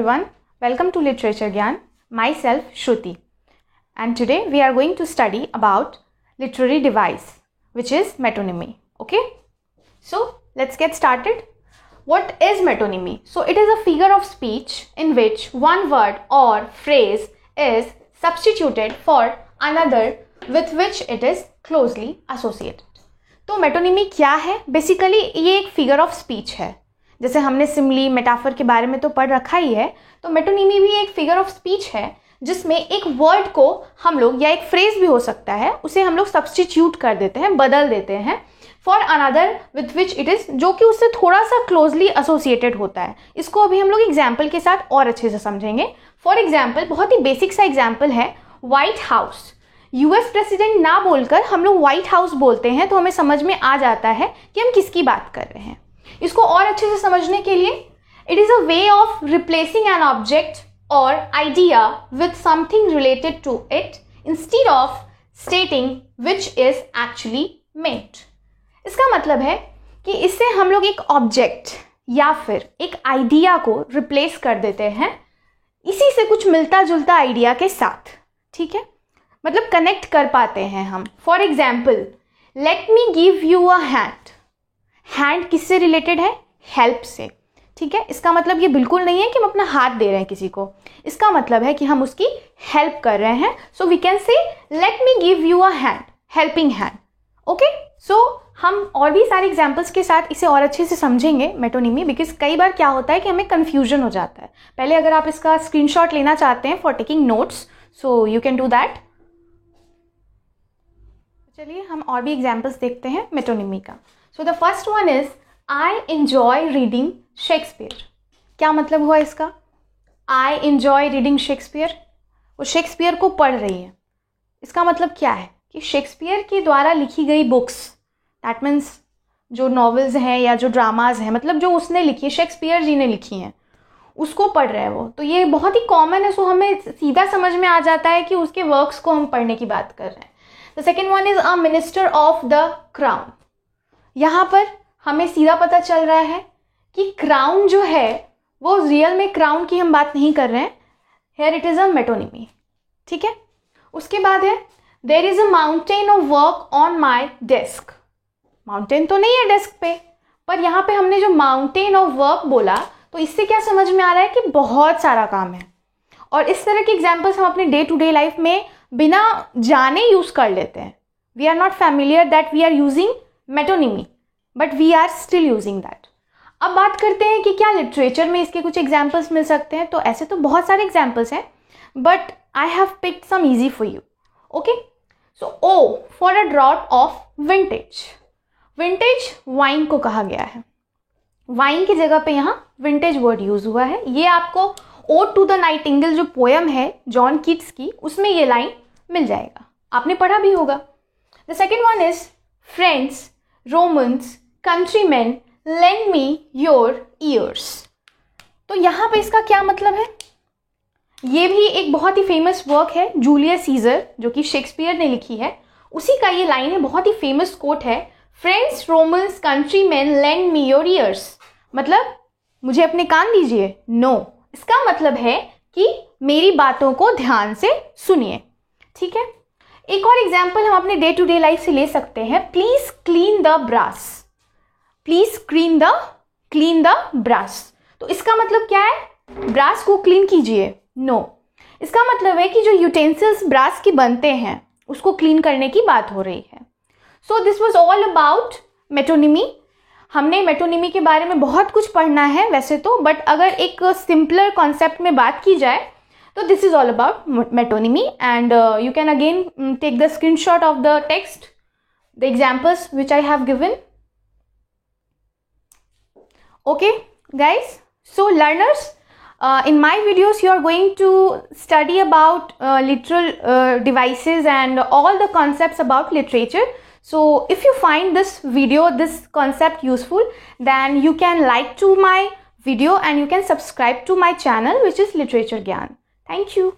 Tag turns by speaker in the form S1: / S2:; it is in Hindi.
S1: everyone, welcome to Literature Gyan. Myself Shruti, and today we are going to study about literary device, which is metonymy. Okay, so let's get started. What is metonymy? So it is a figure of speech in which one word or phrase is substituted for another with which it is closely associated. तो मेटोनिमी क्या है? बेसिकली ये एक फिगर ऑफ स्पीच है. जैसे हमने सिमली मेटाफर के बारे में तो पढ़ रखा ही है, तो मेटोनिमी भी एक फिगर ऑफ स्पीच है जिसमें एक वर्ड को हम लोग, या एक फ्रेज भी हो सकता है, उसे हम लोग सब्सटीट्यूट कर देते हैं, बदल देते हैं for another with which it is, जो कि उससे थोड़ा सा क्लोजली एसोसिएटेड होता है. इसको अभी हम लोग एग्जाम्पल के साथ और अच्छे से समझेंगे. फॉर एग्जाम्पल, बहुत ही बेसिक सा एग्जाम्पल है व्हाइट हाउस. यूएस प्रेसिडेंट ना बोलकर हम लोग व्हाइट हाउस बोलते हैं तो हमें समझ में आ जाता है कि हम किसकी बात कर रहे हैं. इसको और अच्छे से समझने के लिए, it is a way of replacing an object और idea with something related to it instead of stating which is actually meant. इसका मतलब है कि इससे हम लोग एक ऑब्जेक्ट या फिर एक आइडिया को रिप्लेस कर देते हैं इसी से कुछ मिलता जुलता आइडिया के साथ. ठीक है, मतलब कनेक्ट कर पाते हैं हम. For example, late me give you a hand. Hand किससे रिलेटेड है? हेल्प से. ठीक है, इसका मतलब ये बिल्कुल नहीं है कि हम अपना हाथ दे रहे हैं किसी को. इसका मतलब है कि हम उसकी हेल्प कर रहे हैं. So we can say let me give you a hand, helping hand. Okay, so हम और भी सारे एग्जाम्पल्स के साथ इसे और अच्छे से समझेंगे मेटोनिमी, बिकॉज कई बार क्या होता है कि हमें कन्फ्यूजन हो जाता है. पहले अगर आप इसका स्क्रीनशॉट लेना चाहते हैं for taking notes, so you can do that. चलिए हम और भी एग्जाम्पल्स देखते हैं मेटोनिमी का. So the first one is I enjoy reading Shakespeare. क्या मतलब हुआ इसका? आई एंजॉय रीडिंग शेक्सपियर, वो शेक्सपियर को पढ़ रही है. इसका मतलब क्या है कि शेक्सपियर के द्वारा लिखी गई बुक्स, दैट मीन्स जो नॉवेल्स हैं या जो ड्रामाज हैं, मतलब जो उसने लिखी है, शेक्सपियर जी ने लिखी हैं, उसको पढ़ रहे हैं वो. तो ये बहुत ही कॉमन है, सो हमें सीधा समझ में आ जाता है कि उसके वर्क्स को हम पढ़ने की बात कर रहे हैं. The second one is a minister of the crown. यहाँ पर हमें सीधा पता चल रहा है कि क्राउन जो है वो रियल में क्राउन की हम बात नहीं कर रहे हैं. Here it is a metonymy. ठीक है, उसके बाद है there is a mountain of work on my desk. Mountain तो नहीं है डेस्क पे, पर यहाँ पे हमने जो माउंटेन ऑफ वर्क बोला तो इससे क्या समझ में आ रहा है कि बहुत सारा काम है. और इस तरह के एग्जाम्पल्स हम अपने डे टू डे लाइफ में बिना जाने यूज कर लेते हैं. We are not familiar that we are using metonymy, but we are still using that. अब बात करते हैं कि क्या लिटरेचर में इसके कुछ एग्जाम्पल्स मिल सकते हैं. तो ऐसे तो बहुत सारे एग्जाम्पल्स हैं, but I have picked some easy for you. Okay, so O for a draught of vintage. Vintage wine को कहा गया है. वाइन की जगह पे यहाँ विंटेज वर्ड यूज हुआ है. ये आपको ओड टू द नाइटिंगेल जो पोयम है जॉन कीट्स की, उसमें ये लाइन मिल जाएगा. आपने पढ़ा भी होगा. The second one is friends, Romans, countryman, lend me your ears. तो यहाँ पे इसका क्या मतलब है? ये भी एक बहुत ही फेमस वर्क है, जूलियस सीजर, जो कि शेक्सपियर ने लिखी है. उसी का ये लाइन है, बहुत ही फेमस कोट है, friends, Romans, countryman, lend me your ears. मतलब मुझे अपने कान दीजिए. नो, इसका मतलब है कि मेरी बातों को ध्यान से सुनिए. ठीक है, एक और एग्जाम्पल हम अपने डे टू डे लाइफ से ले सकते हैं. Please clean the brass. Please clean the brass. तो इसका मतलब क्या है? ब्रास को क्लीन कीजिए. नो, इसका मतलब है कि जो यूटेंसिल्स ब्रास के बनते हैं उसको क्लीन करने की बात हो रही है. So this was all about metonymy. हमने मेटोनिमी के बारे में बहुत कुछ पढ़ना है वैसे तो, बट अगर एक सिंपलर कॉन्सेप्ट में बात की जाए तो this is all about metonymy. And you can again take the screenshot of the text, the examples which I have given. Okay guys, so learners, in my videos you are going to study about literal devices and all the concepts about literature. So if you find this video, this concept useful, then you can like to my video and you can subscribe to my channel, which is Literature Gyan. Thank you.